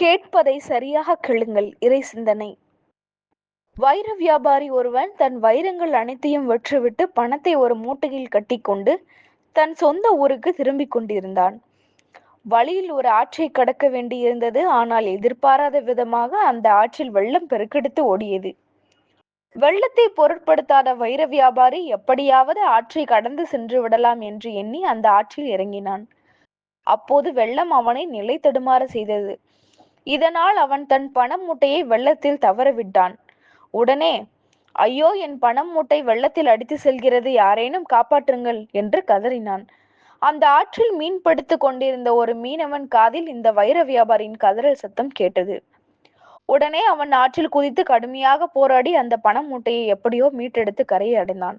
கேட்பதை சரியாக கேளுங்கள். இறை சிந்தனை. வைர வியாபாரி ஒருவன் தன் வைரங்கள் அனைத்தையும் விற்றுவிட்டு பணத்தை ஒரு மூட்டையில் கட்டிக்கொண்டு தன் சொந்த ஊருக்கு திரும்பிக் கொண்டிருந்தான். வழியில் ஒரு ஆற்றை கடக்க வேண்டியிருந்தது. ஆனால் எதிர்பாராத விதமாக அந்த ஆற்றில் வெள்ளம் பெருக்கெடுத்து ஓடியது. வெள்ளத்தை பொருட்படுத்தாத வைர வியாபாரி எப்படியாவது ஆற்றை கடந்து சென்று விடலாம் என்று எண்ணி அந்த ஆற்றில் இறங்கினான். அப்போது வெள்ளம் அவனை நிலை தடுமாற செய்தது. இதனால் அவன் தன் பண மூட்டையை வெள்ளத்தில் தவற விட்டான். உடனே, ஐயோ, என் பணம் மூட்டை வெள்ளத்தில் அடித்து செல்கிறது, யாரேனும் காப்பாற்றுங்கள் என்று கதறினான். அந்த ஆற்றில் மீன் பிடித்து கொண்டிருந்த ஒரு மீனவன் காதில் இந்த வைர வியாபாரியின் கதறல் சத்தம் கேட்டது. உடனே அவன் ஆற்றில் குதித்து கடுமையாக போராடி அந்த பண மூட்டையை எப்படியோ மீட்டெடுத்து கரையை அடைந்தான்.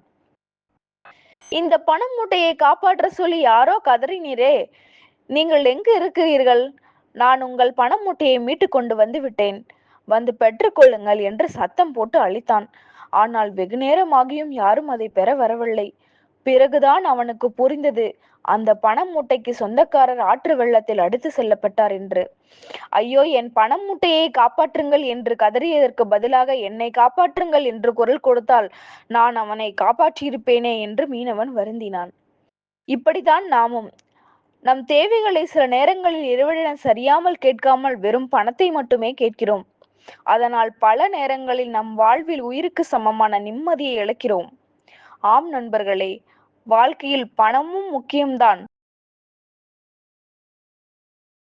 இந்த பண மூட்டையை காப்பாற்ற சொல்லி யாரோ கதறினீரே, நீங்கள் எங்கு இருக்கிறீர்கள்? நான் உங்கள் பண மூட்டையை மீட்டு கொண்டு வந்து விட்டேன், வந்து பெற்றுக்கொள்ளுங்கள் என்று சத்தம் போட்டு அழித்தான். ஆனால் வெகு நேரமாகியும் யாரும் அதை பெற வரவில்லை. பிறகுதான் அவனுக்கு புரிந்தது, அந்த பண மூட்டைக்கு சொந்தக்காரர் ஆற்று வெள்ளத்தில் அடித்து செல்லப்பட்டார் என்று. ஐயோ, என் பண மூட்டையை காப்பாற்றுங்கள் என்று கதறியதற்கு பதிலாக என்னை காப்பாற்றுங்கள் என்று குரல் கொடுத்தால் நான் அவனை காப்பாற்றியிருப்பேனே என்று மீனவன் வருந்தினான். இப்படித்தான் நாமும் நம் தேவைகளை சில நேரங்களில் இறைவனிடம் சரியாமல் கேட்காமல் வெறும் பணத்தை மட்டுமே கேட்கிறோம். அதனால் பல நேரங்களில் நம் வாழ்வில் உயிருக்கு சமமான நிம்மதியை இழக்கிறோம். ஆம் நண்பர்களே, வாழ்க்கையில் பணமும் முக்கியம்தான்.